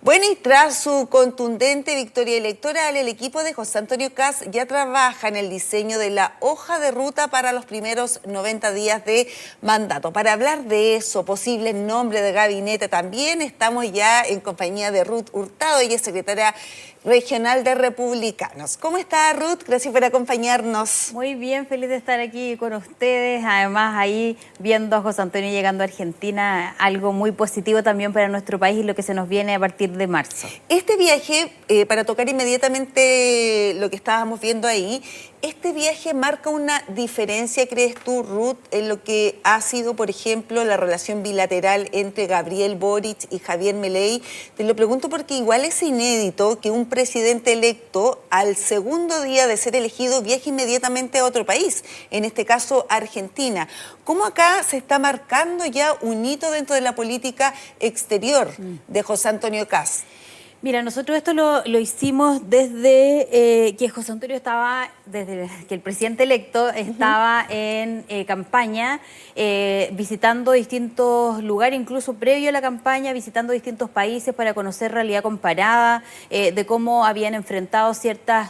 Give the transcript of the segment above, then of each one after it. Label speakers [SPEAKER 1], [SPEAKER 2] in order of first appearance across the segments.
[SPEAKER 1] Bueno, y tras su contundente victoria electoral, el equipo de José Antonio Kast ya trabaja en el diseño de la hoja de ruta para los primeros 90 días de mandato. Para hablar de eso, posible nombre de gabinete también, estamos ya en compañía de Ruth Hurtado, ella es secretaria regional de Republicanos. ¿Cómo está, Ruth? Gracias por acompañarnos.
[SPEAKER 2] Muy bien, feliz de estar aquí con ustedes. Además, ahí viendo a José Antonio llegando a Argentina, algo muy positivo también para nuestro país y lo que se nos viene a partir de marzo.
[SPEAKER 1] Este viaje, para tocar inmediatamente lo que estábamos viendo ahí, ¿este viaje marca una diferencia, crees tú, Ruth, en lo que ha sido, por ejemplo, la relación bilateral entre Gabriel Boric y Javier Milei? Te lo pregunto porque igual es inédito que un presidente electo al segundo día de ser elegido viaje inmediatamente a otro país, en este caso Argentina. ¿Cómo acá se está marcando ya un hito dentro de la política exterior de José Antonio Kast?
[SPEAKER 2] Mira, nosotros esto lo hicimos desde que José Antonio estaba, desde que el presidente electo estaba en campaña, visitando distintos lugares, incluso previo a la campaña, visitando distintos países para conocer realidad comparada, de cómo habían enfrentado ciertas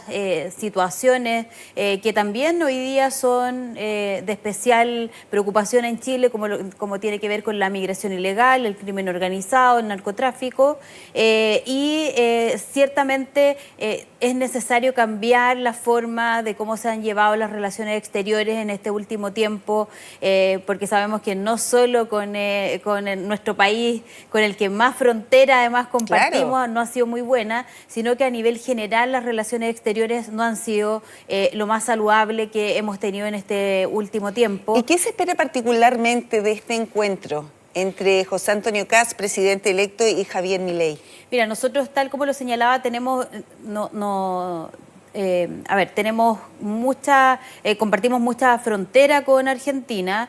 [SPEAKER 2] situaciones que también hoy día son de especial preocupación en Chile, como tiene que ver con la migración ilegal, el crimen organizado, el narcotráfico, ciertamente es necesario cambiar la forma de cómo se han llevado las relaciones exteriores en este último tiempo, porque sabemos que no solo con nuestro país, con el que más frontera además compartimos, claro, no ha sido muy buena, sino que a nivel general las relaciones exteriores no han sido lo más saludable que hemos tenido en este último tiempo.
[SPEAKER 1] ¿Y qué se espera particularmente de este encuentro entre José Antonio Kast, presidente electo, y Javier Milei?
[SPEAKER 2] Mira, nosotros, tal como lo señalaba, tenemos tenemos compartimos mucha frontera con Argentina,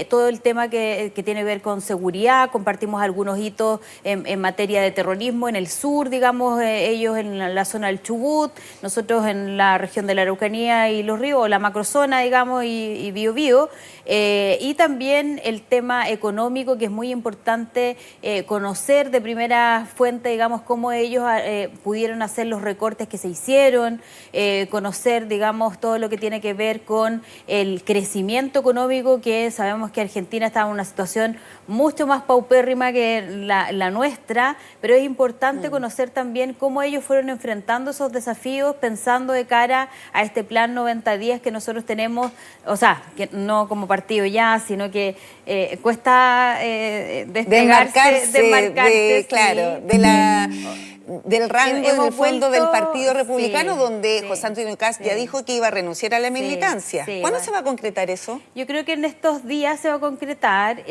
[SPEAKER 2] todo el tema que tiene que ver con seguridad, compartimos algunos hitos en materia de terrorismo en el sur, digamos, ellos en la zona del Chubut, nosotros en la región de la Araucanía y los ríos, la macrozona, digamos, y Biobío, y también el tema económico, que es muy importante conocer de primera fuente, digamos, cómo ellos pudieron hacer los recortes que se hicieron, conocer, digamos, todo lo que tiene que ver con el crecimiento económico, que sabemos que Argentina está en una situación mucho más paupérrima que la nuestra, pero es importante conocer también cómo ellos fueron enfrentando esos desafíos, pensando de cara a este plan 90 días que nosotros tenemos, o sea, que no como partido ya, sino que cuesta desmarcarse,
[SPEAKER 1] claro, del rango, en el fondo, del Partido Republicano, donde José Antonio Kast ya dijo que iba a renunciar a la militancia. ¿Cuándo se va a concretar eso?
[SPEAKER 2] Yo creo que en estos días se va a concretar.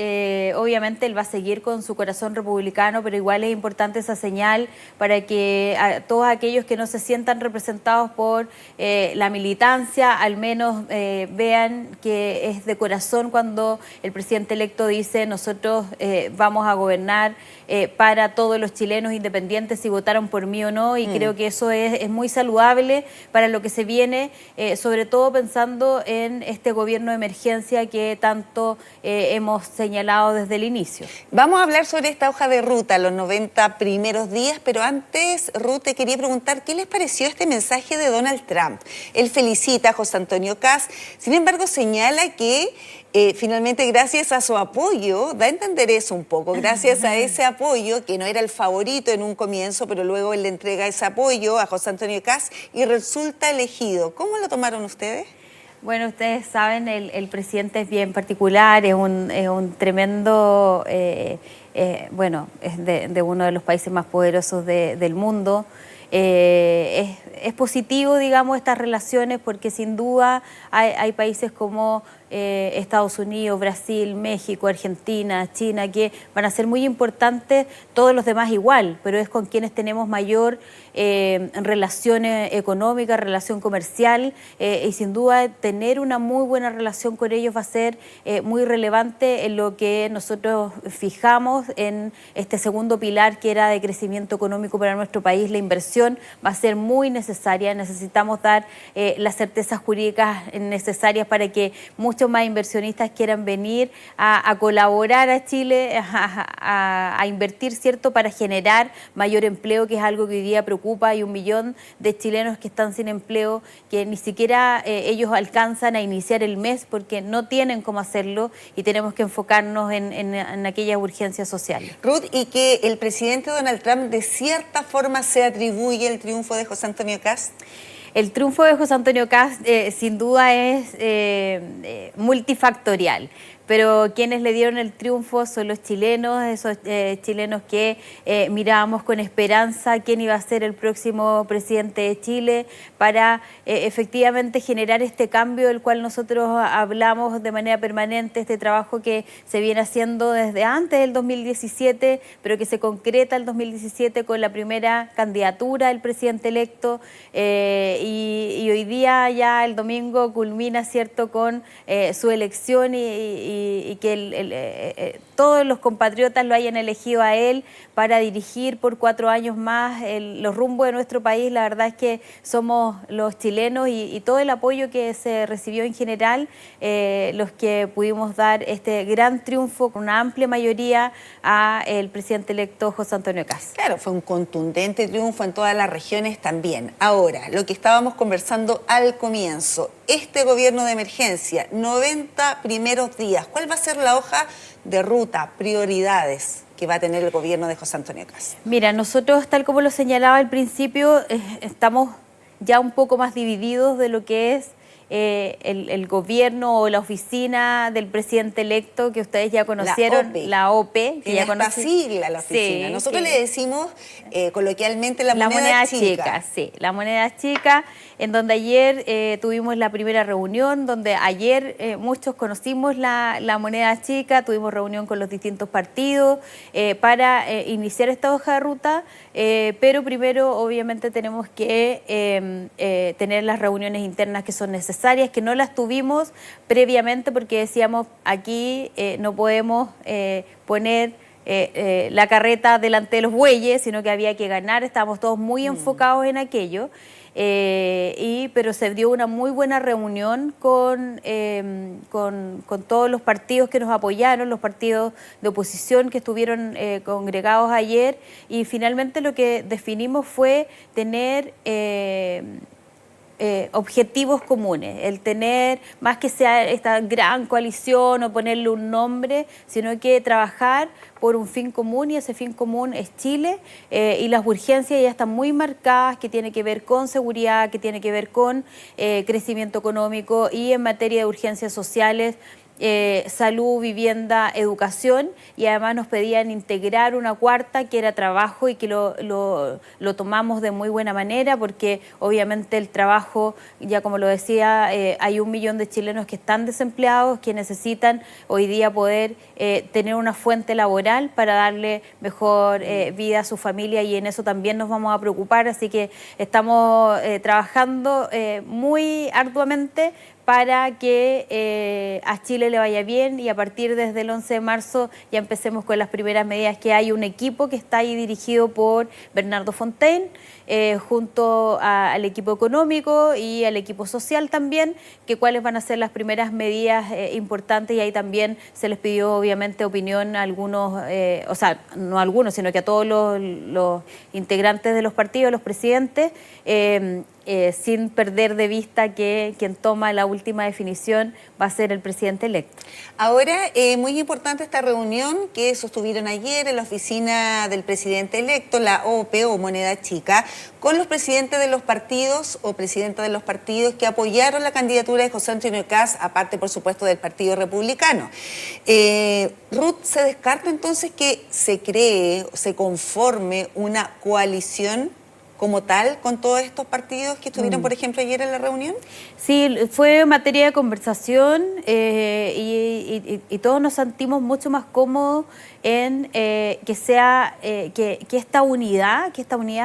[SPEAKER 2] Obviamente él va a seguir con su corazón republicano, pero igual es importante esa señal para que todos aquellos que no se sientan representados por la militancia, al menos vean que es de corazón cuando el presidente electo dice: nosotros vamos a gobernar para todos los chilenos, independientes si votaron por mí o no, y creo que eso es muy saludable para lo que se viene, sobre todo pensando en este gobierno de emergencia que tanto hemos señalado desde el inicio.
[SPEAKER 1] Vamos a hablar sobre esta hoja de ruta, los 90 primeros días, pero antes, Ruth, te quería preguntar, ¿qué les pareció este mensaje de Donald Trump? Él felicita a José Antonio Kast, sin embargo señala que finalmente, gracias a su apoyo, da a entender eso un poco, gracias a ese apoyo, que no era el favorito en un comienzo, pero luego él le entrega ese apoyo a José Antonio Kast y resulta elegido. ¿Cómo lo tomaron ustedes?
[SPEAKER 2] Bueno, ustedes saben, el presidente es bien particular, es un tremendo, bueno, es de uno de los países más poderosos del mundo. Es positivo, digamos, estas relaciones, porque sin duda hay países como Estados Unidos, Brasil, México, Argentina, China, que van a ser muy importantes, todos los demás igual, pero es con quienes tenemos mayor relaciones económicas, relación comercial, y sin duda tener una muy buena relación con ellos va a ser muy relevante en lo que nosotros fijamos en este segundo pilar, que era de crecimiento económico para nuestro país. La inversión va a ser muy necesaria, necesitamos dar las certezas jurídicas necesarias para que muchas muchos más inversionistas quieran venir a colaborar a Chile, a invertir, ¿cierto?, para generar mayor empleo, que es algo que hoy día preocupa. Hay 1 millón de chilenos que están sin empleo, que ni siquiera ellos alcanzan a iniciar el mes porque no tienen cómo hacerlo, y tenemos que enfocarnos en aquellas urgencias sociales.
[SPEAKER 1] Ruth, y que el presidente Donald Trump de cierta forma se atribuye el triunfo de José Antonio Kast.
[SPEAKER 2] El triunfo de José Antonio Kast sin duda es multifactorial, pero quienes le dieron el triunfo son los chilenos, esos chilenos que mirábamos con esperanza quién iba a ser el próximo presidente de Chile para efectivamente generar este cambio del cual nosotros hablamos de manera permanente, este trabajo que se viene haciendo desde antes del 2017, pero que se concreta el 2017 con la primera candidatura del presidente electo, y hoy día ya el domingo culmina, ¿cierto?, con su elección y que todos los compatriotas lo hayan elegido a él para dirigir por 4 años más los rumbos de nuestro país. La verdad es que somos los chilenos y todo el apoyo que se recibió en general, los que pudimos dar este gran triunfo con una amplia mayoría a el presidente electo José Antonio Kast.
[SPEAKER 1] Claro, fue un contundente triunfo en todas las regiones también. Ahora, lo que estábamos conversando al comienzo, este gobierno de emergencia, 90 primeros días, ¿cuál va a ser la hoja de ruta, prioridades que va a tener el gobierno de José Antonio Kast?
[SPEAKER 2] Mira, nosotros, tal como lo señalaba al principio, estamos ya un poco más divididos de lo que es el gobierno o la oficina del presidente electo, que ustedes ya conocieron, la OP.
[SPEAKER 1] Que ya conocen. Sigla la oficina. Sí, nosotros le decimos coloquialmente la moneda chica.
[SPEAKER 2] Sí, la moneda chica, en donde ayer tuvimos la primera reunión, donde ayer muchos conocimos la moneda chica, tuvimos reunión con los distintos partidos para iniciar esta hoja de ruta, pero primero obviamente tenemos que tener las reuniones internas que son necesarias, que no las tuvimos previamente porque decíamos aquí no podemos poner la carreta delante de los bueyes, sino que había que ganar. Estábamos todos muy enfocados en aquello, pero se dio una muy buena reunión con todos los partidos que nos apoyaron, los partidos de oposición que estuvieron congregados ayer, y finalmente lo que definimos fue tener objetivos comunes, el tener, más que sea esta gran coalición o ponerle un nombre, sino que trabajar por un fin común, y ese fin común es Chile, y las urgencias ya están muy marcadas, que tiene que ver con seguridad, que tiene que ver con crecimiento económico, y en materia de urgencias sociales, salud, vivienda, educación, y además nos pedían integrar una cuarta que era trabajo, y que lo tomamos de muy buena manera, porque obviamente el trabajo, ya como lo decía, hay 1 millón de chilenos que están desempleados, que necesitan hoy día poder tener una fuente laboral para darle mejor vida a su familia, y en eso también nos vamos a preocupar, así que estamos trabajando muy arduamente para que a Chile le vaya bien, y a partir desde el 11 de marzo ya empecemos con las primeras medidas, que hay un equipo que está ahí dirigido por Bernardo Fontaine, junto al equipo económico y al equipo social también, que cuáles van a ser las primeras medidas importantes, y ahí también se les pidió obviamente opinión a algunos, o sea, no a algunos, sino que a todos los integrantes de los partidos, los presidentes, sin perder de vista que quien toma la última definición va a ser el presidente electo.
[SPEAKER 1] Ahora, muy importante esta reunión que sostuvieron ayer en la oficina del presidente electo, la OP o moneda chica, con los presidentes de los partidos o presidentas de los partidos que apoyaron la candidatura de José Antonio Kast, aparte por supuesto del Partido Republicano. Ruth, ¿se descarta entonces que se cree, se conforme una coalición como tal con todos estos partidos que estuvieron, por ejemplo, ayer en la reunión? Sí,
[SPEAKER 2] fue materia de conversación, y todos nos sentimos mucho más cómodos en que esta unidad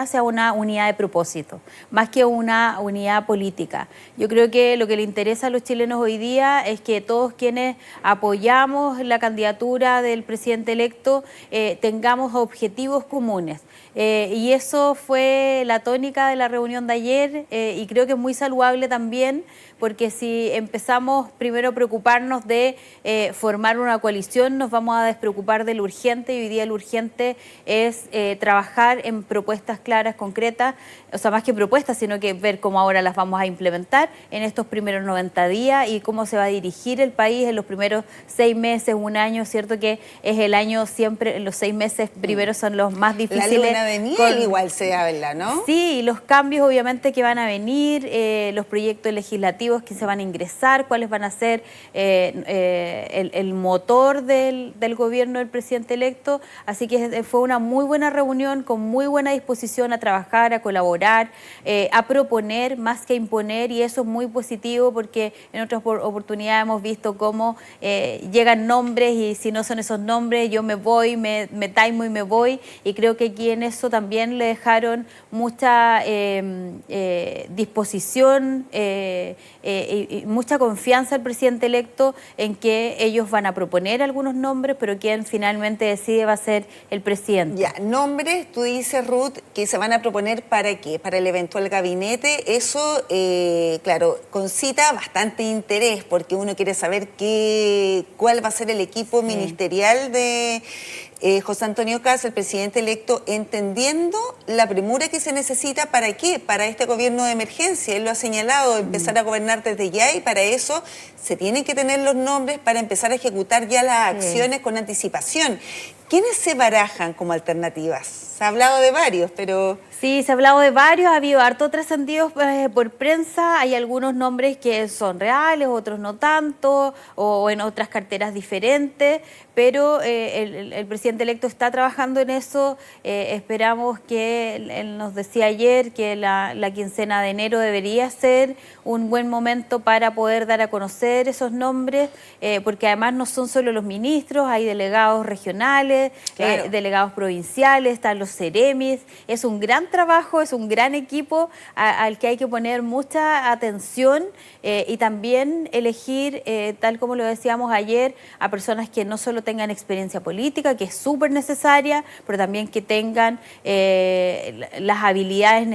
[SPEAKER 2] sea una unidad de propósito, más que una unidad política. Yo creo que lo que le interesa a los chilenos hoy día es que todos quienes apoyamos la candidatura del presidente electo tengamos objetivos comunes. Y eso fue la tónica de la reunión de ayer y creo que es muy saludable también porque si empezamos primero a preocuparnos de formar una coalición, nos vamos a despreocupar de lo urgente y hoy día lo urgente es trabajar en propuestas claras, concretas, o sea, más que propuestas, sino que ver cómo ahora las vamos a implementar en estos primeros 90 días y cómo se va a dirigir el país en los primeros 6 meses, un año, ¿cierto? Que es el año siempre, los 6 meses primeros son los más difíciles.
[SPEAKER 1] La luna de miel igual se habla, ¿no?
[SPEAKER 2] Sí, y los cambios obviamente que van a venir, los proyectos legislativos que se van a ingresar, cuáles van a ser el motor del gobierno del presidente electo. Así que fue una muy buena reunión con muy buena disposición a trabajar, a colaborar, a proponer más que imponer y eso es muy positivo porque en otras oportunidades hemos visto cómo llegan nombres y si no son esos nombres yo me voy, me taimo y me voy y creo que aquí en eso también le dejaron mucha disposición y mucha confianza al presidente electo en que ellos van a proponer algunos nombres, pero quien finalmente decide va a ser el presidente.
[SPEAKER 1] Ya, nombres, tú dices, Ruth, que se van a proponer ¿para qué? Para el eventual gabinete. Eso, claro, concita bastante interés porque uno quiere saber cuál va a ser el equipo ministerial de José Antonio Kast, el presidente electo, entendiendo la premura que se necesita ¿para qué? Para este gobierno de emergencia. Él lo ha señalado, empezar a gobernar desde ya y para eso se tienen que tener los nombres para empezar a ejecutar ya las acciones con anticipación. ¿Quiénes se barajan como alternativas? Se ha hablado de varios, pero...
[SPEAKER 2] Sí, se ha hablado de varios, ha habido harto trascendidos por prensa, hay algunos nombres que son reales, otros no tanto, o en otras carteras diferentes, pero el presidente electo está trabajando en eso, esperamos que, él nos decía ayer, que la quincena de enero debería ser un buen momento para poder dar a conocer esos nombres, porque además no son solo los ministros, hay delegados regionales,
[SPEAKER 1] claro,
[SPEAKER 2] delegados provinciales, están los seremis, es un gran trabajo, es un gran equipo al que hay que poner mucha atención y también elegir, tal como lo decíamos ayer, a personas que no solo tengan experiencia política, que es súper necesaria, pero también que tengan las habilidades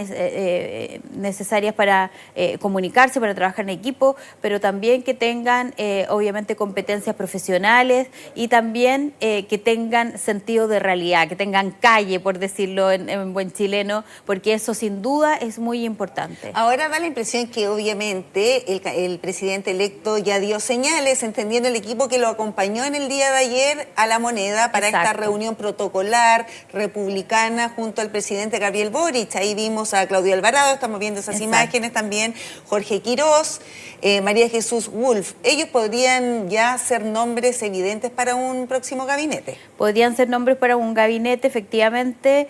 [SPEAKER 2] necesarias para comunicarse, para trabajar en equipo, pero también que tengan obviamente competencias profesionales y también que tengan sentido de realidad, que tengan calle, por decirlo en buen chileno, porque eso sin duda es muy importante.
[SPEAKER 1] Ahora da la impresión que obviamente el presidente electo ya dio señales, entendiendo el equipo que lo acompañó en el día de ayer a La Moneda para esta reunión protocolar republicana junto al presidente Gabriel Boric. Ahí vimos a Claudio Alvarado, estamos viendo esas imágenes también, Jorge Quirós, María Jesús Wolf. ¿Ellos podrían ya ser nombres evidentes para un próximo gabinete?
[SPEAKER 2] Podrían ser nombres para un gabinete, efectivamente.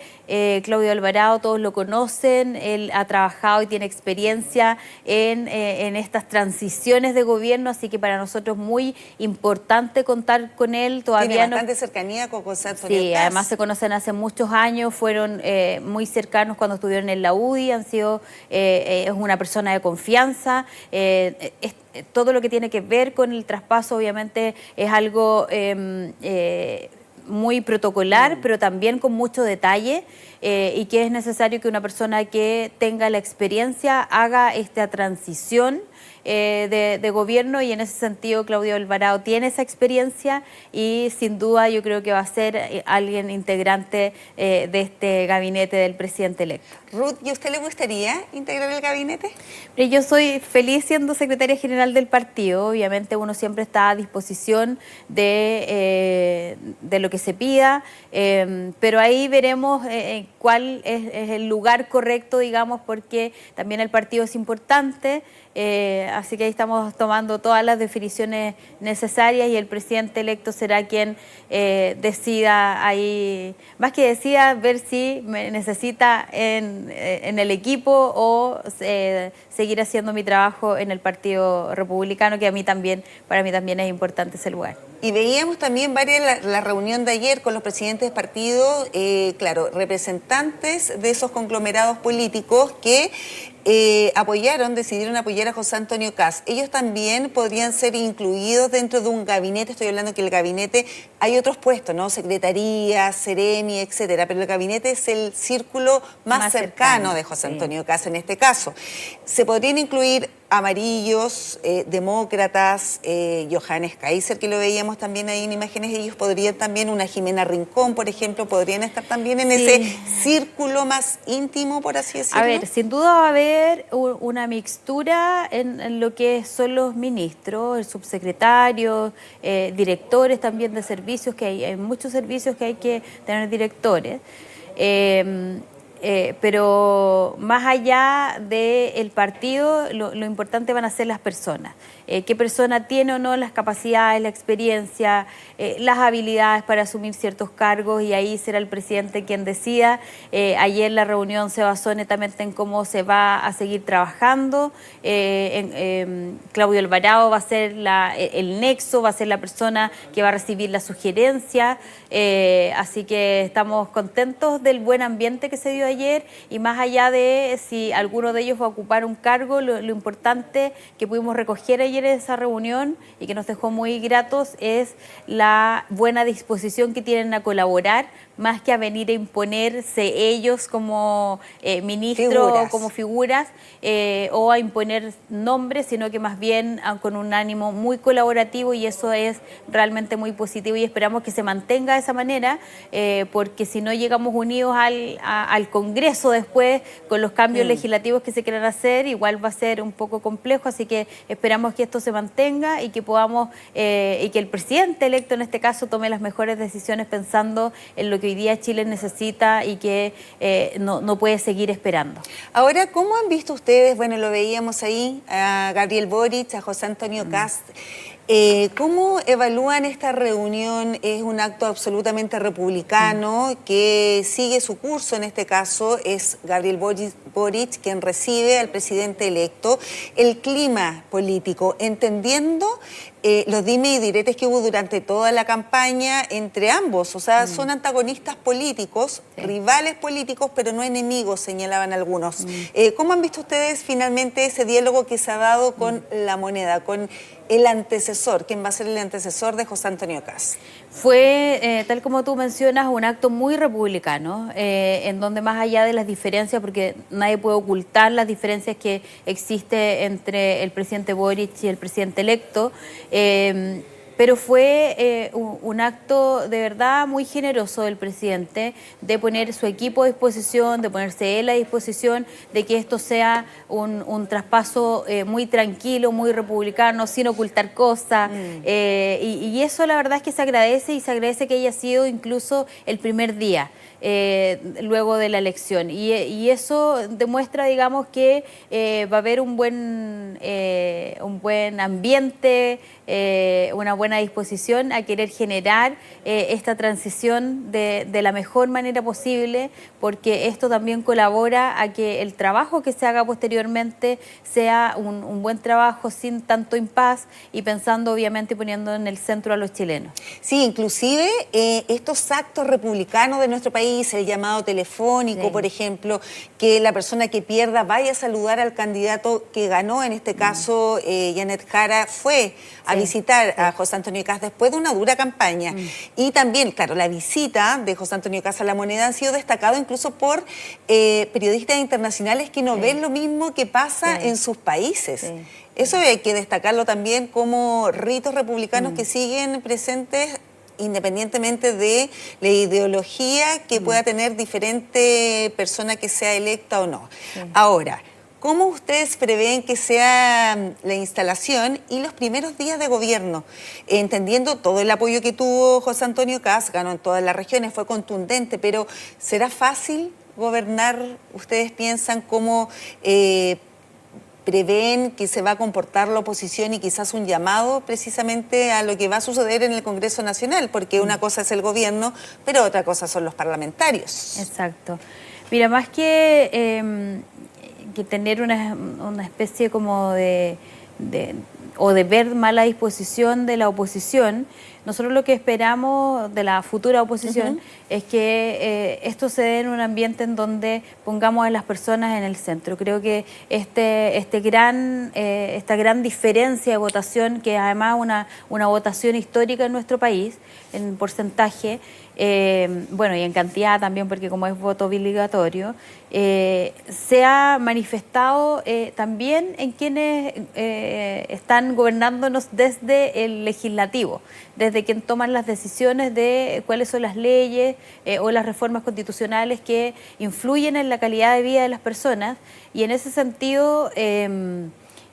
[SPEAKER 2] Claudio Alvarado, todos lo conocen, él ha trabajado y tiene experiencia en estas transiciones de gobierno, así que para nosotros es muy importante contar con él. Todavía
[SPEAKER 1] tiene bastante cercanía con José Antonio Kast.
[SPEAKER 2] Sí, además se conocen hace muchos años, fueron muy cercanos cuando estuvieron en la UDI, es una persona de confianza. Todo lo que tiene que ver con el traspaso obviamente es algo muy protocolar, pero también con mucho detalle y que es necesario que una persona que tenga la experiencia haga esta transición de gobierno y en ese sentido Claudio Alvarado tiene esa experiencia y sin duda yo creo que va a ser alguien integrante de este gabinete del presidente electo.
[SPEAKER 1] Ruth, ¿y a usted le gustaría integrar el gabinete?
[SPEAKER 2] Yo soy feliz siendo secretaria general del partido, obviamente uno siempre está a disposición de lo que se pida, pero ahí veremos cuál es el lugar correcto, digamos, porque también el partido es importante. Así que ahí estamos tomando todas las definiciones necesarias y el presidente electo será quien decida ahí, más que decida, ver si me necesita en el equipo o seguir haciendo mi trabajo en el Partido Republicano, que para mí también es importante ese lugar.
[SPEAKER 1] Y veíamos también la reunión de ayer con los presidentes de partidos, claro, representantes de esos conglomerados políticos que decidieron apoyar a José Antonio Kast. Ellos también podrían ser incluidos dentro de un gabinete. Estoy hablando que el gabinete, hay otros puestos, ¿no? Secretaría, Seremi, etcétera, pero el gabinete es el círculo más cercano de José Antonio Kast en este caso. Se podrían incluir amarillos, demócratas, Johannes Kaiser, que lo veíamos también ahí en imágenes, ellos podrían también, una Jimena Rincón, por ejemplo, podrían estar también en ese círculo más íntimo, por así decirlo.
[SPEAKER 2] A ver, sin duda va a haber una mixtura en lo que son los ministros, el subsecretario, directores también de servicios, que hay muchos servicios que hay que tener directores. Pero más allá del partido, lo importante van a ser las personas. Qué persona tiene o no las capacidades, la experiencia, las habilidades para asumir ciertos cargos, y ahí será el presidente quien decida. Ayer la reunión se basó netamente en cómo se va a seguir trabajando. Claudio Alvarado va a ser el nexo, va a ser la persona que va a recibir la sugerencia. Así que estamos contentos del buen ambiente que se dio ayer, y más allá de si alguno de ellos va a ocupar un cargo, lo importante que pudimos recoger ayer en esa reunión y que nos dejó muy gratos es la buena disposición que tienen a colaborar, más que a venir a imponerse ellos como ministros o como figuras, o a imponer nombres, sino que más bien con un ánimo muy colaborativo, y eso es realmente muy positivo, y esperamos que se mantenga de esa manera, porque si no llegamos unidos al Congreso después con los cambios legislativos que se quieran hacer, igual va a ser un poco complejo. Así que esperamos que esto se mantenga y que podamos, y que el presidente electo en este caso tome las mejores decisiones pensando en lo que hoy día Chile necesita y que no puede seguir esperando.
[SPEAKER 1] Ahora, ¿cómo han visto ustedes? Bueno, lo veíamos ahí, a Gabriel Boric, a José Antonio Kast. ¿Cómo evalúan esta reunión? Es un acto absolutamente republicano que sigue su curso. En este caso es Gabriel Boric quien recibe al presidente electo. El clima político, entendiendo los dime y diretes que hubo durante toda la campaña entre ambos. O sea, son antagonistas políticos, rivales políticos, pero no enemigos, señalaban algunos. ¿Cómo han visto ustedes finalmente ese diálogo que se ha dado con La Moneda, con el antecesor, quien va a ser el antecesor de José Antonio Kast?
[SPEAKER 2] Fue, tal como tú mencionas, un acto muy republicano, en donde más allá de las diferencias, porque nadie puede ocultar las diferencias que existe entre el presidente Boric y el presidente electo, pero fue un acto de verdad muy generoso del presidente de poner su equipo a disposición, de ponerse él a disposición, de que esto sea un traspaso muy tranquilo, muy republicano, sin ocultar cosas. Y eso la verdad es que se agradece, y se agradece que haya sido incluso el primer día. Luego de la elección, y eso demuestra, digamos, que va a haber un buen ambiente, una buena disposición a querer generar esta transición de la mejor manera posible, porque esto también colabora a que el trabajo que se haga posteriormente sea un buen trabajo sin tanto impas, y pensando obviamente poniendo en el centro a los chilenos.
[SPEAKER 1] Sí, inclusive estos actos republicanos de nuestro país, el llamado telefónico, por ejemplo, que la persona que pierda vaya a saludar al candidato que ganó, en este caso Janet Jara, fue a visitar a José Antonio Kast después de una dura campaña. Y también, claro, la visita de José Antonio Kast a La Moneda han sido destacados incluso por periodistas internacionales que no ven lo mismo que pasa en sus países. Eso hay que destacarlo también como ritos republicanos que siguen presentes independientemente de la ideología que pueda tener diferente persona que sea electa o no. Ahora, ¿cómo ustedes prevén que sea la instalación y los primeros días de gobierno? Entendiendo todo el apoyo que tuvo José Antonio Kast, ganó en todas las regiones, fue contundente, pero ¿será fácil gobernar? ¿Ustedes piensan cómo prevén que se va a comportar la oposición, y quizás un llamado precisamente a lo que va a suceder en el Congreso Nacional? Porque una cosa es el gobierno, pero otra cosa son los parlamentarios.
[SPEAKER 2] Exacto. Mira, más que tener una especie como de ver mala disposición de la oposición, nosotros lo que esperamos de la futura oposición es que esto se dé en un ambiente en donde pongamos a las personas en el centro. Creo que esta gran diferencia de votación, que es además una votación histórica en nuestro país, en porcentaje, bueno, y en cantidad también, porque como es voto obligatorio, se ha manifestado también en quienes están gobernándonos desde el legislativo, desde quien toman las decisiones de cuáles son las leyes o las reformas constitucionales que influyen en la calidad de vida de las personas. Y en ese sentido,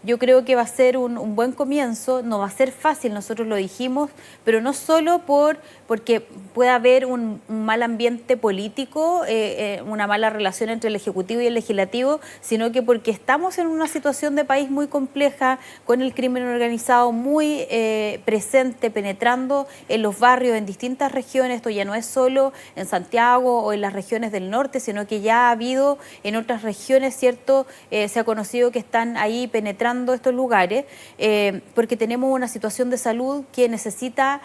[SPEAKER 2] yo creo que va a ser un buen comienzo. No va a ser fácil, nosotros lo dijimos, pero no solo porque pueda haber un mal ambiente político, una mala relación entre el Ejecutivo y el Legislativo, sino que porque estamos en una situación de país muy compleja, con el crimen organizado muy presente, penetrando en los barrios, en distintas regiones. Esto ya no es solo en Santiago o en las regiones del norte, sino que ya ha habido en otras regiones, ¿cierto? Se ha conocido que están ahí penetrando estos lugares, porque tenemos una situación de salud que necesita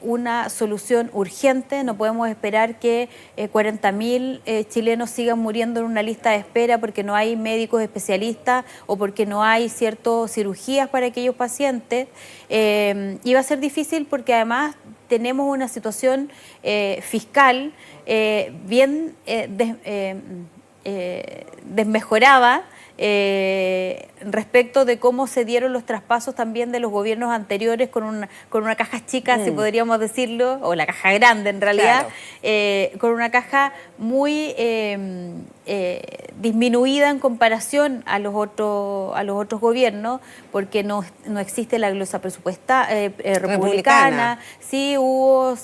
[SPEAKER 2] una solución urgente. No podemos esperar que 40.000 chilenos sigan muriendo en una lista de espera porque no hay médicos especialistas o porque no hay cirugías para aquellos pacientes. Y va a ser difícil porque además tenemos una situación fiscal bien desmejorada, respecto de cómo se dieron los traspasos también de los gobiernos anteriores con una caja chica, si podríamos decirlo, o la caja grande en realidad, con una caja muy disminuida en comparación a los otros gobiernos, porque no existe la glosa republicana. Sí hubo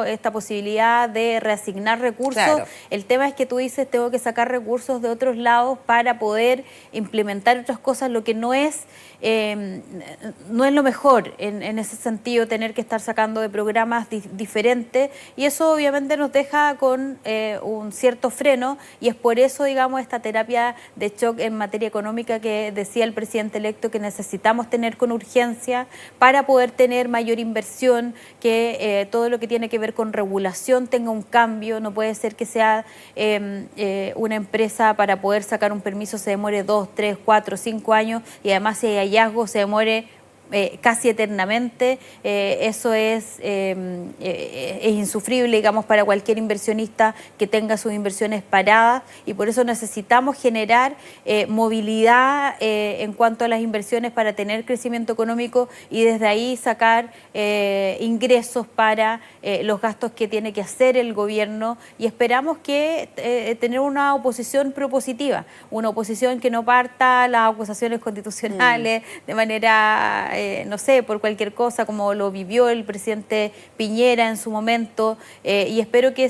[SPEAKER 2] esta posibilidad de reasignar recursos.
[SPEAKER 1] Claro.
[SPEAKER 2] El tema es que tú dices, tengo que sacar recursos de otros lados para poder implementar otras cosas, lo que no es lo mejor en ese sentido, tener que estar sacando de programas diferentes, y eso obviamente nos deja con un cierto freno, y es por eso, digamos, esta terapia de shock en materia económica que decía el presidente electo que necesitamos tener con urgencia para poder tener mayor inversión, que todo lo que tiene que ver con regulación tenga un cambio. No puede ser que sea una empresa para poder sacar un permiso se demore 2, 3, 4, 5 años, y además si hay hallazgo se demore casi eternamente. Eso es insufrible, digamos, para cualquier inversionista que tenga sus inversiones paradas, y por eso necesitamos generar movilidad en cuanto a las inversiones para tener crecimiento económico y desde ahí sacar ingresos para los gastos que tiene que hacer el gobierno, y esperamos que tener una oposición propositiva, una oposición que no parta las acusaciones constitucionales de manera no sé, por cualquier cosa, como lo vivió el presidente Piñera en su momento, y espero que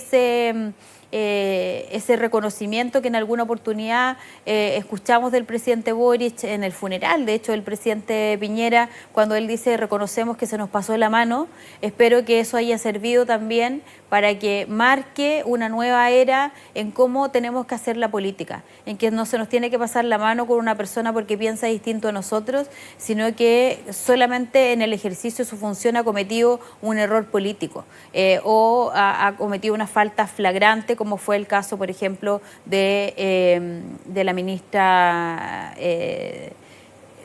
[SPEAKER 2] ese reconocimiento que en alguna oportunidad escuchamos del presidente Boric en el funeral, de hecho, del presidente Piñera, cuando él dice reconocemos que se nos pasó la mano, espero que eso haya servido también para que marque una nueva era en cómo tenemos que hacer la política, en que no se nos tiene que pasar la mano con una persona porque piensa distinto a nosotros, sino que solamente en el ejercicio de su función ha cometido un error político o ha cometido una falta flagrante, como fue el caso, por ejemplo, de la ministra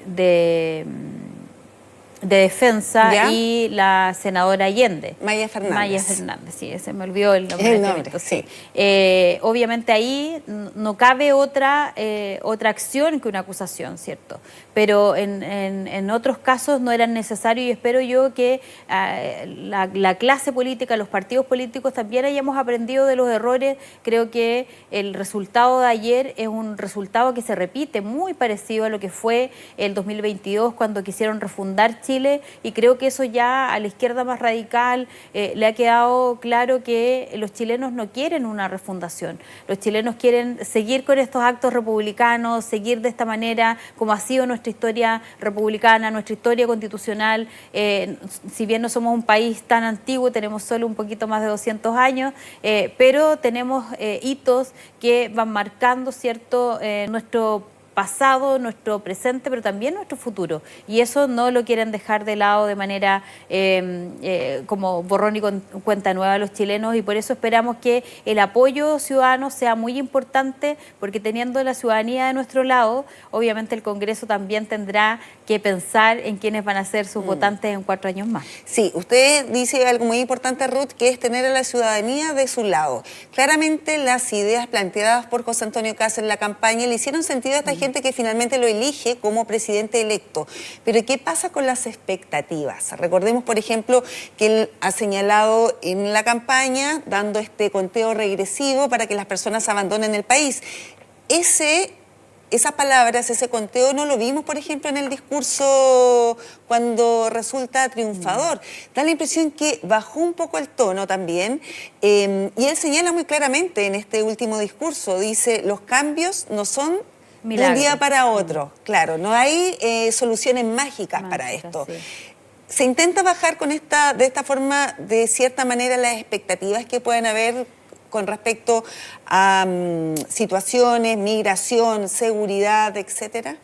[SPEAKER 2] de Defensa. ¿Ya? Y la senadora Allende.
[SPEAKER 1] Maya Fernández.
[SPEAKER 2] Maya Fernández, sí, se me olvidó el nombre.
[SPEAKER 1] Sí.
[SPEAKER 2] Obviamente ahí no cabe otra acción que una acusación, ¿cierto? Pero en otros casos no eran necesarios, y espero yo que la clase política, los partidos políticos también hayamos aprendido de los errores. Creo que el resultado de ayer es un resultado que se repite, muy parecido a lo que fue el 2022, cuando quisieron refundar Chile, y creo que eso ya a la izquierda más radical le ha quedado claro que los chilenos no quieren una refundación. Los chilenos quieren seguir con estos actos republicanos, seguir de esta manera como ha sido nuestra historia republicana, nuestra historia constitucional. Si bien no somos un país tan antiguo, tenemos solo un poquito más de 200 años, pero tenemos hitos que van marcando, ¿cierto?, nuestro pasado, nuestro presente, pero también nuestro futuro. Y eso no lo quieren dejar de lado de manera como borrón y cuenta nueva a los chilenos, y por eso esperamos que el apoyo ciudadano sea muy importante, porque teniendo la ciudadanía de nuestro lado, obviamente el Congreso también tendrá que pensar en quiénes van a ser sus votantes en 4 años más.
[SPEAKER 1] Sí, usted dice algo muy importante, Ruth, que es tener a la ciudadanía de su lado. Claramente las ideas planteadas por José Antonio Kast en la campaña le hicieron sentido a esta gente que finalmente lo elige como presidente electo. Pero ¿qué pasa con las expectativas? Recordemos, por ejemplo, que él ha señalado en la campaña, dando este conteo regresivo para que las personas abandonen el país. Esas palabras, ese conteo, no lo vimos, por ejemplo, en el discurso cuando resulta triunfador. Da la impresión que bajó un poco el tono también, y él señala muy claramente en este último discurso, dice, los cambios no son de un día para otro. Claro, no hay soluciones mágicas para esto.
[SPEAKER 2] Sí.
[SPEAKER 1] Se intenta bajar de esta forma, de cierta manera, las expectativas que pueden haber con respecto a situaciones, migración, seguridad, etcétera?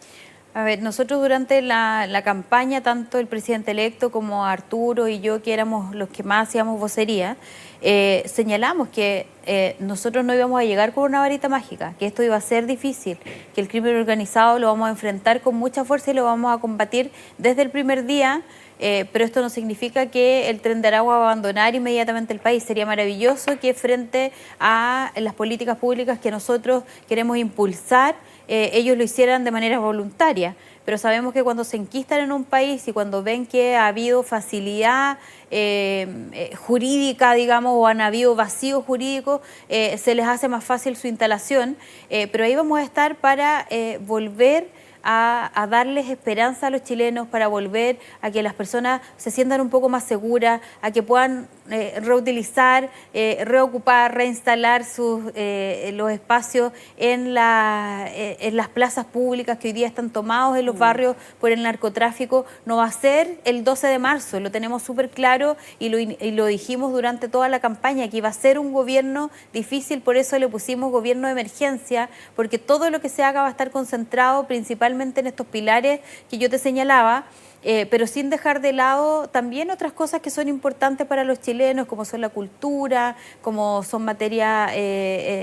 [SPEAKER 2] A ver, nosotros durante la campaña, tanto el presidente electo como Arturo y yo, que éramos los que más hacíamos vocería, señalamos que nosotros no íbamos a llegar con una varita mágica, que esto iba a ser difícil, que el crimen organizado lo vamos a enfrentar con mucha fuerza y lo vamos a combatir desde el primer día. Pero esto no significa que el Tren de Aragua va a abandonar inmediatamente el país. Sería maravilloso que frente a las políticas públicas que nosotros queremos impulsar, ellos lo hicieran de manera voluntaria. Pero sabemos que cuando se enquistan en un país y cuando ven que ha habido facilidad jurídica, digamos, o han habido vacíos jurídicos, se les hace más fácil su instalación. Pero ahí vamos a estar para volver a darles esperanza a los chilenos, para volver a que las personas se sientan un poco más seguras, a que puedan reutilizar, reocupar, reinstalar los espacios en las plazas públicas que hoy día están tomados en los barrios por el narcotráfico. No va a ser el 12 de marzo, lo tenemos súper claro y lo dijimos durante toda la campaña, que iba a ser un gobierno difícil, por eso le pusimos gobierno de emergencia, porque todo lo que se haga va a estar concentrado principalmente en estos pilares que yo te señalaba, pero sin dejar de lado también otras cosas que son importantes para los chilenos, como son la cultura, como son materia,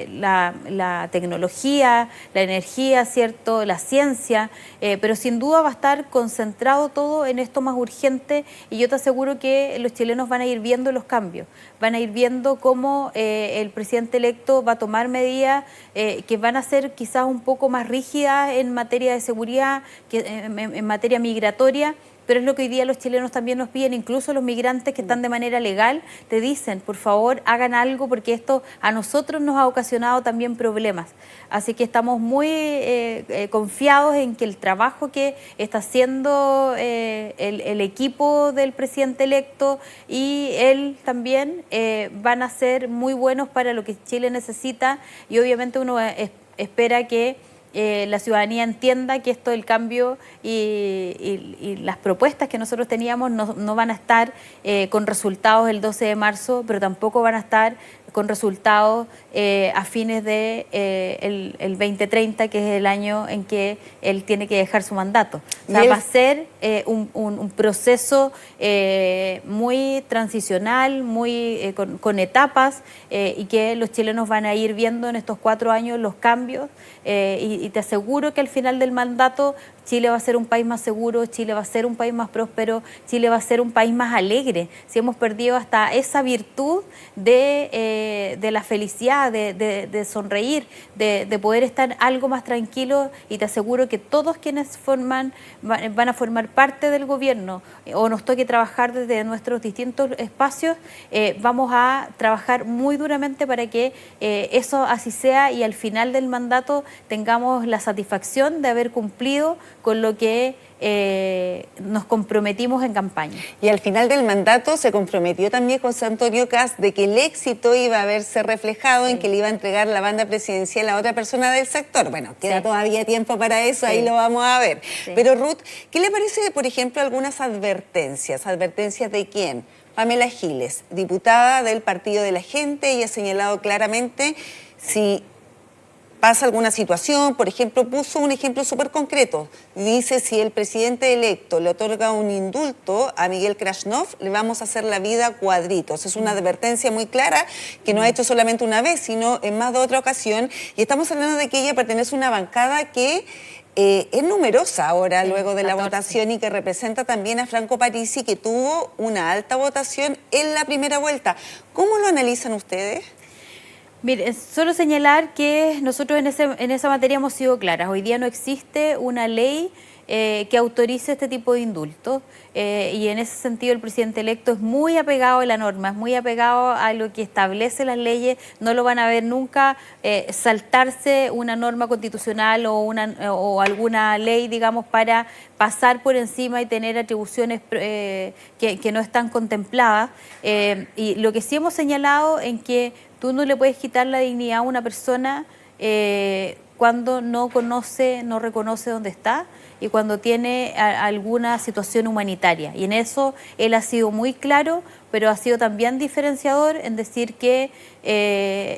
[SPEAKER 2] la tecnología, la energía, ¿cierto?, la ciencia, pero sin duda va a estar concentrado todo en esto más urgente, y yo te aseguro que los chilenos van a ir viendo los cambios, van a ir viendo cómo el presidente electo va a tomar medidas que van a ser quizás un poco más rígidas en materia de seguridad, en materia migratoria, pero es lo que hoy día los chilenos también nos piden, incluso los migrantes que están de manera legal, te dicen, por favor, hagan algo, porque esto a nosotros nos ha ocasionado también problemas. Así que estamos muy confiados en que el trabajo que está haciendo el equipo del presidente electo y él también van a ser muy buenos para lo que Chile necesita, y obviamente uno espera que la ciudadanía entienda que esto del cambio y las propuestas que nosotros teníamos no van a estar con resultados el 12 de marzo, pero tampoco van a estar con resultados a fines de el 2030, que es el año en que él tiene que dejar su mandato. O sea, va a ser un proceso muy transicional, muy con etapas, y que los chilenos van a ir viendo en estos 4 años los cambios, y te aseguro que al final del mandato Chile va a ser un país más seguro, Chile va a ser un país más próspero, Chile va a ser un país más alegre. Si hemos perdido hasta esa virtud de la felicidad, de sonreír, de poder estar algo más tranquilo, y te aseguro que todos quienes van a formar parte del gobierno o nos toque trabajar desde nuestros distintos espacios, vamos a trabajar muy duramente para que eso así sea, y al final del mandato tengamos la satisfacción de haber cumplido con lo que nos comprometimos en campaña.
[SPEAKER 1] Y al final del mandato se comprometió también José Antonio Kast de que el éxito iba a verse reflejado en que le iba a entregar la banda presidencial a otra persona del sector. Bueno, queda todavía tiempo para eso, ahí lo vamos a ver. Pero Ruth, ¿qué le parece, por ejemplo, algunas advertencias? ¿Advertencias de quién? Pamela Giles, diputada del Partido de la Gente, y ha señalado claramente si pasa alguna situación, por ejemplo, puso un ejemplo súper concreto. Dice, si el presidente electo le otorga un indulto a Miguel Krasnov, le vamos a hacer la vida cuadritos. Es una advertencia muy clara que no ha hecho solamente una vez, sino en más de otra ocasión. Y estamos hablando de que ella pertenece a una bancada que es numerosa ahora, sí, luego de 14. La votación, y que representa también a Franco Parisi, que tuvo una alta votación en la primera vuelta. ¿Cómo lo analizan ustedes?
[SPEAKER 2] Mire, solo señalar que nosotros en esa materia hemos sido claras. Hoy día no existe una ley que autorice este tipo de indultos, y en ese sentido el presidente electo es muy apegado a la norma, es muy apegado a lo que establece las leyes. No lo van a ver nunca saltarse una norma constitucional o alguna ley, digamos, para pasar por encima y tener atribuciones que no están contempladas. Y lo que sí hemos señalado en que tú no le puedes quitar la dignidad a una persona cuando no conoce, no reconoce dónde está y cuando tiene alguna situación humanitaria. Y en eso él ha sido muy claro, pero ha sido también diferenciador en decir que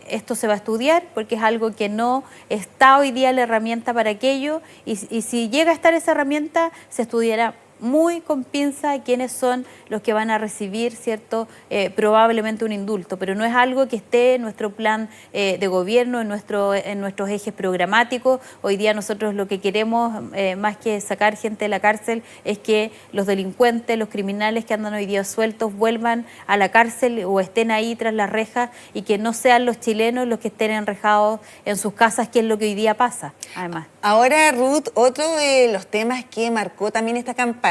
[SPEAKER 2] esto se va a estudiar, porque es algo que no está hoy día la herramienta para aquello, y si llega a estar esa herramienta, se estudiará muy con pinza quiénes son los que van a recibir, ¿cierto? Probablemente un indulto, pero no es algo que esté en nuestro plan de gobierno, en nuestros ejes programáticos. Hoy día nosotros lo que queremos, más que sacar gente de la cárcel, es que los delincuentes, los criminales que andan hoy día sueltos vuelvan a la cárcel o estén ahí tras las rejas, y que no sean los chilenos los que estén enrejados en sus casas, que es lo que hoy día pasa, además.
[SPEAKER 1] Ahora, Ruth, otro de los temas que marcó también esta campaña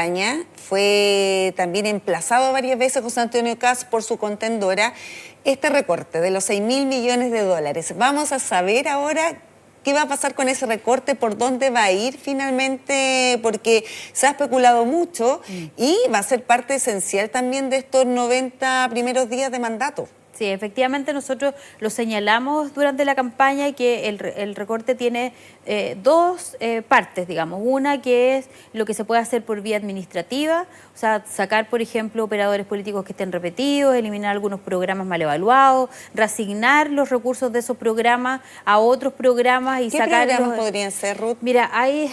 [SPEAKER 1] fue también emplazado varias veces José Antonio Kast por su contendora, este recorte de los 6.000 millones de dólares. Vamos a saber ahora qué va a pasar con ese recorte, por dónde va a ir finalmente, porque se ha especulado mucho y va a ser parte esencial también de estos 90 primeros días de mandato.
[SPEAKER 2] Sí, efectivamente nosotros lo señalamos durante la campaña, que el recorte tiene dos partes, digamos. Una que es lo que se puede hacer por vía administrativa, o sea, sacar, por ejemplo, operadores políticos que estén repetidos, eliminar algunos programas mal evaluados, reasignar los recursos de esos programas a otros programas y sacar...
[SPEAKER 1] ¿Qué programas podrían ser, Ruth?
[SPEAKER 2] Mira, hay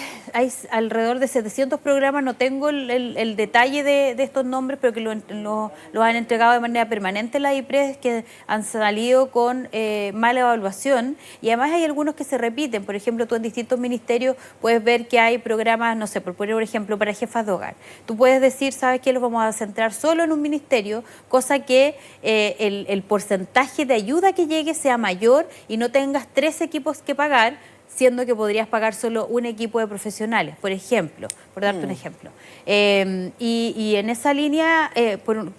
[SPEAKER 2] alrededor de 700 programas, no tengo el detalle de estos nombres, pero que lo han entregado de manera permanente la IPRES, que han salido con mala evaluación, y además hay algunos que se repiten. Por ejemplo, tú en distintos ministerios puedes ver que hay programas, no sé, por poner un ejemplo, para jefas de hogar. Tú puedes decir, ¿sabes qué? Los vamos a centrar solo en un ministerio, cosa que el porcentaje de ayuda que llegue sea mayor y no tengas 3 equipos que pagar, siendo que podrías pagar solo un equipo de profesionales, por ejemplo, por darte un ejemplo. Y en esa línea,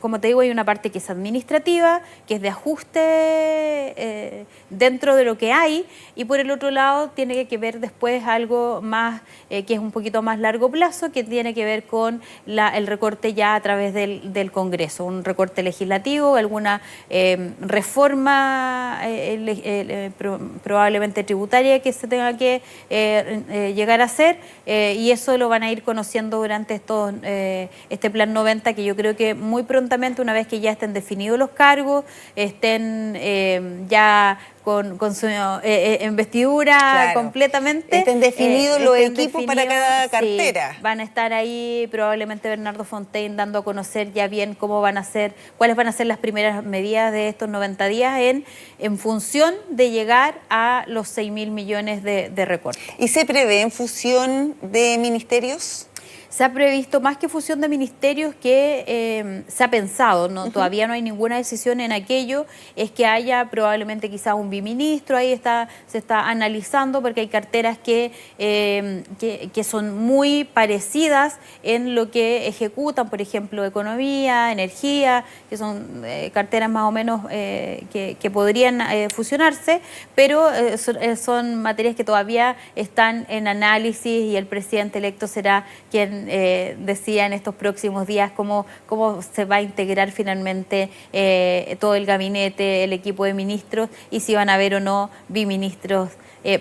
[SPEAKER 2] como te digo, hay una parte que es administrativa, que es de ajuste dentro de lo que hay, y por el otro lado tiene que ver después algo más, que es un poquito más largo plazo, que tiene que ver con el recorte ya a través del Congreso, un recorte legislativo, alguna reforma probablemente tributaria que se tenga que llegar a hacer, y eso lo van a ir conociendo durante este plan 90, que yo creo que muy prontamente, una vez que ya estén definidos los cargos, estén ya con su investidura, claro, completamente.
[SPEAKER 1] Estén definidos los equipos para cada cartera.
[SPEAKER 2] Sí, van a estar ahí probablemente Bernardo Fontaine dando a conocer ya bien cómo van a ser, cuáles van a ser las primeras medidas de estos 90 días en función de llegar a los 6.000 millones de recortes.
[SPEAKER 1] ¿Y se prevé en fusión de ministerios?
[SPEAKER 2] Se ha previsto más que fusión de ministerios, que se ha pensado, ¿no? Todavía no hay ninguna decisión en aquello, es que haya probablemente quizás un biministro, ahí se está analizando, porque hay carteras que son muy parecidas en lo que ejecutan, por ejemplo, economía, energía, que son carteras más o menos que podrían fusionarse, pero son materias que todavía están en análisis, y el presidente electo será quien decía en estos próximos días cómo se va a integrar finalmente todo el gabinete, el equipo de ministros, y si van a haber o no biministros,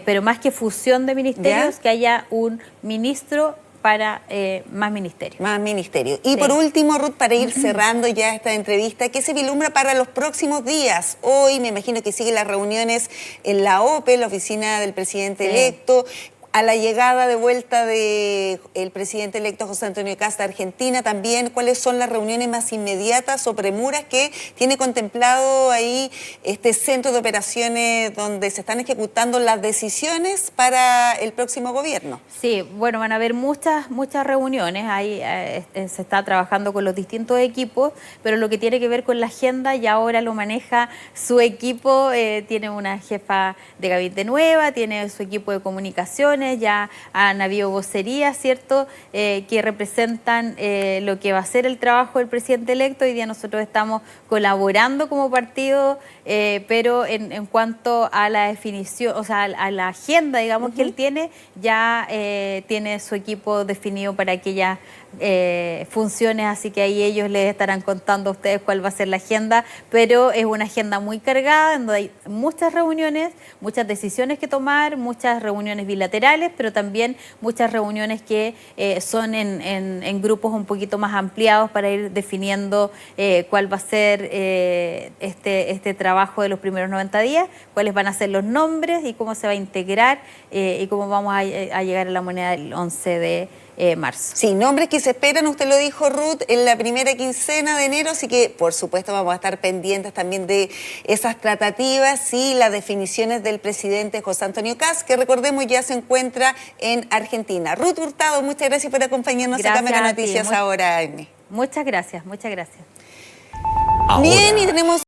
[SPEAKER 2] pero más que fusión de ministerios, ¿ya? Que haya un ministro para más ministerios.
[SPEAKER 1] Más ministerio. Y
[SPEAKER 2] Sí.
[SPEAKER 1] por último, Ruth, para ir cerrando ya esta entrevista, ¿qué se vislumbra para los próximos días? Hoy me imagino que siguen las reuniones en la OPE, la oficina del presidente
[SPEAKER 2] Sí.
[SPEAKER 1] electo. A la llegada de vuelta del presidente electo José Antonio Kast a Argentina también, ¿cuáles son las reuniones más inmediatas o premuras que tiene contemplado ahí este centro de operaciones donde se están ejecutando las decisiones para el próximo gobierno?
[SPEAKER 2] Sí, bueno, van a haber muchas reuniones, ahí se está trabajando con los distintos equipos, pero lo que tiene que ver con la agenda ya ahora lo maneja su equipo, tiene una jefa de gabinete nueva, tiene su equipo de comunicaciones, ya han habido vocerías, ¿cierto?, que representan lo que va a ser el trabajo del presidente electo. Hoy día nosotros estamos colaborando como partido, pero en cuanto a la definición, o sea, a la agenda, digamos, que él tiene, ya tiene su equipo definido para aquellas funciones, así que ahí ellos les estarán contando a ustedes cuál va a ser la agenda, pero es una agenda muy cargada, en donde hay muchas reuniones, muchas decisiones que tomar, muchas reuniones bilaterales, pero también muchas reuniones que son en grupos un poquito más ampliados para ir definiendo cuál va a ser este trabajo de los primeros 90 días, cuáles van a ser los nombres y cómo se va a integrar y cómo vamos a llegar a la moneda del 11 de marzo.
[SPEAKER 1] Sí, nombres que se esperan, usted lo dijo, Ruth, en la primera quincena de enero, así que por supuesto vamos a estar pendientes también de esas tratativas y las definiciones del presidente José Antonio Kast, que recordemos ya se encuentra en Argentina. Ruth Hurtado, muchas gracias por acompañarnos acá en Mega Noticias ahora, Amy.
[SPEAKER 2] Muchas gracias, muchas gracias.
[SPEAKER 1] Bien, y tenemos